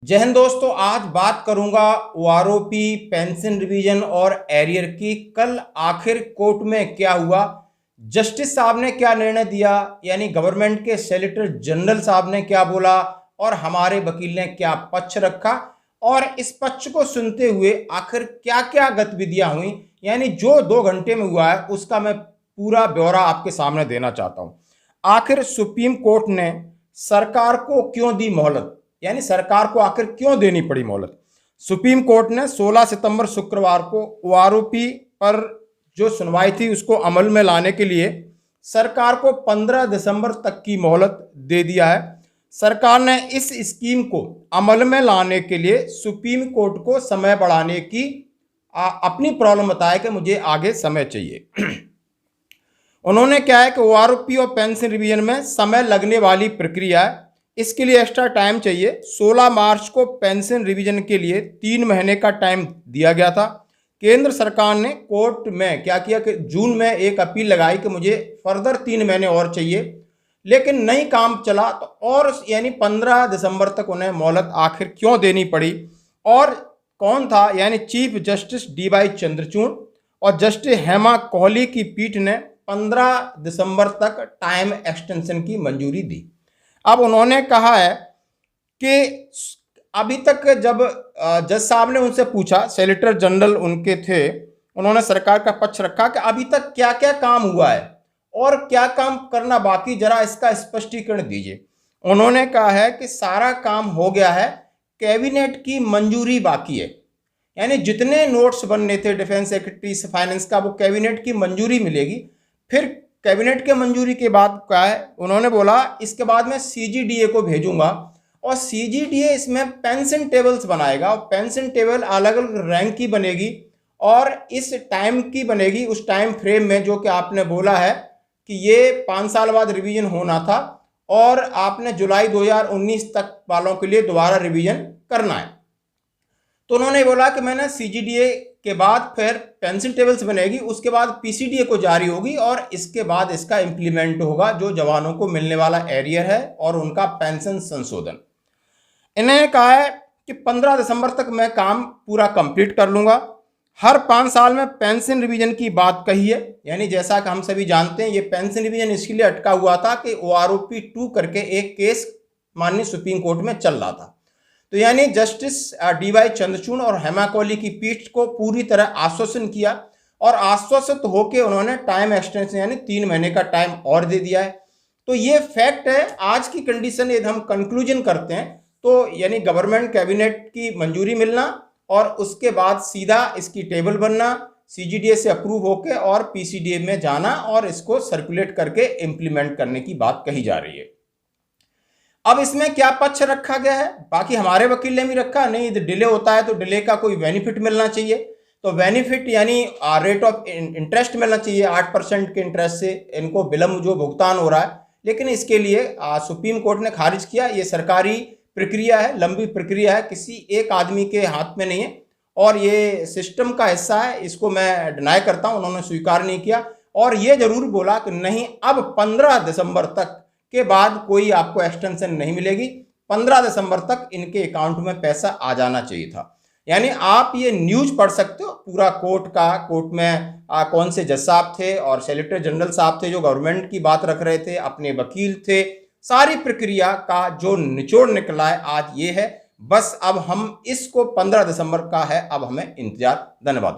जय हिंद दोस्तों, आज बात करूंगा ओआरओपी, पेंशन रिवीजन और एरियर की। कल आखिर कोर्ट में क्या हुआ, जस्टिस साहब ने क्या निर्णय दिया, यानी गवर्नमेंट के सॉलिसिटर जनरल साहब ने क्या बोला और हमारे वकील ने क्या पक्ष रखा, और इस पक्ष को सुनते हुए आखिर क्या क्या गतिविधियां हुई, यानी जो 2 घंटे में हुआ है उसका मैं पूरा ब्यौरा आपके सामने देना चाहता हूं। आखिर सुप्रीम कोर्ट ने सरकार को क्यों दी मोहलत, यानी सरकार को आखिर क्यों देनी पड़ी मोहलत। सुप्रीम कोर्ट ने 16 सितंबर शुक्रवार को ओआरओपी पर जो सुनवाई थी उसको अमल में लाने के लिए सरकार को 15 दिसंबर तक की मोहलत दे दिया है। सरकार ने इस स्कीम को अमल में लाने के लिए सुप्रीम कोर्ट को समय बढ़ाने की अपनी प्रॉब्लम बताया कि मुझे आगे समय चाहिए। उन्होंने क्या है कि ओआरओपी और पेंशन रिवीजन में समय लगने वाली प्रक्रिया है, इसके लिए एक्स्ट्रा टाइम चाहिए। 16 मार्च को पेंशन रिवीजन के लिए 3 महीने का टाइम दिया गया था। केंद्र सरकार ने कोर्ट में क्या किया कि जून में एक अपील लगाई कि मुझे फर्दर 3 महीने और चाहिए, लेकिन नहीं काम चला तो और यानी 15 दिसंबर तक उन्हें मोहलत आखिर क्यों देनी पड़ी। और कौन था, यानी चीफ जस्टिस डीवाई चंद्रचूड़ और जस्टिस हेमा कोहली की पीठ ने 15 दिसंबर तक टाइम एक्सटेंशन की मंजूरी दी। अब उन्होंने कहा है कि अभी तक जब जज साहब ने उनसे पूछा, सॉलिसिटर जनरल उनके थे, उन्होंने सरकार का पक्ष रखा कि अभी तक क्या क्या काम हुआ है और क्या काम करना बाकी, जरा इसका स्पष्टीकरण दीजिए। उन्होंने कहा है कि सारा काम हो गया है, कैबिनेट की मंजूरी बाकी है, यानी जितने नोट्स बनने थे डिफेंस सेक्रेटरी फाइनेंस का वो कैबिनेट की मंजूरी मिलेगी। फिर कैबिनेट के मंजूरी के बाद क्या है, उन्होंने बोला इसके बाद मैं सीजीडीए को भेजूंगा और सीजीडीए इसमें पेंशन टेबल्स बनाएगा और पेंशन टेबल अलग अलग रैंक की बनेगी और इस टाइम की बनेगी, उस टाइम फ्रेम में जो कि आपने बोला है कि ये 5 साल बाद रिवीजन होना था और आपने जुलाई 2019 तक वालों के लिए दोबारा रिवीजन करना है। तो उन्होंने बोला कि मैंने सीजीडीए के बाद फिर पेंशन टेबल्स बनेगी, उसके बाद पीसीडीए को जारी होगी और इसके बाद इसका इंप्लीमेंट होगा जो जवानों को मिलने वाला एरियर है और उनका पेंशन संशोधन। इन्हें कहा है कि 15 दिसंबर तक मैं काम पूरा कंप्लीट कर लूंगा। हर 5 साल में पेंशन रिवीजन की बात कही है, यानी जैसा कि हम सभी जानते हैं ये पेंशन रिवीजन इसलिए अटका हुआ था कि ओआरओपी 2 करके एक केस माननीय सुप्रीम कोर्ट में चल रहा था। तो यानी जस्टिस डीवाई चंद्रचूड़ और हेमा कोहली की पीठ को पूरी तरह आश्वासन किया और आश्वासित होकर उन्होंने टाइम एक्सटेंशन यानी 3 महीने का टाइम और दे दिया है। तो ये फैक्ट है आज की कंडीशन। यदि हम कंक्लूजन करते हैं तो यानी गवर्नमेंट कैबिनेट की मंजूरी मिलना और उसके बाद सीधा इसकी टेबल बनना, सीजीडीए से अप्रूव होकर और पीसीडीए में जाना और इसको सर्कुलेट करके इम्प्लीमेंट करने की बात कही जा रही है। अब इसमें क्या पक्ष रखा गया है, बाकी हमारे वकील ने भी रखा, नहीं डिले होता है तो डिले का कोई बेनिफिट मिलना चाहिए। तो बेनिफिट यानी रेट ऑफ इंटरेस्ट मिलना चाहिए, 8% के इंटरेस्ट से इनको विलंब जो भुगतान हो रहा है। लेकिन इसके लिए सुप्रीम कोर्ट ने खारिज किया, ये सरकारी प्रक्रिया है, लंबी प्रक्रिया है, किसी एक आदमी के हाथ में नहीं है और ये सिस्टम का हिस्सा है, इसको मैं डिनाई करता हूं। उन्होंने स्वीकार नहीं किया और ये जरूर बोला कि नहीं अब 15 दिसंबर तक के बाद कोई आपको एक्सटेंशन नहीं मिलेगी, 15 दिसंबर तक इनके अकाउंट में पैसा आ जाना चाहिए था। यानी आप ये न्यूज पढ़ सकते हो पूरा कोर्ट में कौन से जज साहब थे और सॉलिसिटर जनरल साहब थे जो गवर्नमेंट की बात रख रहे थे, अपने वकील थे, सारी प्रक्रिया का जो निचोड़ निकला है आज ये है। बस अब हम इसको 15 दिसंबर का है, अब हमें इंतजार। धन्यवाद।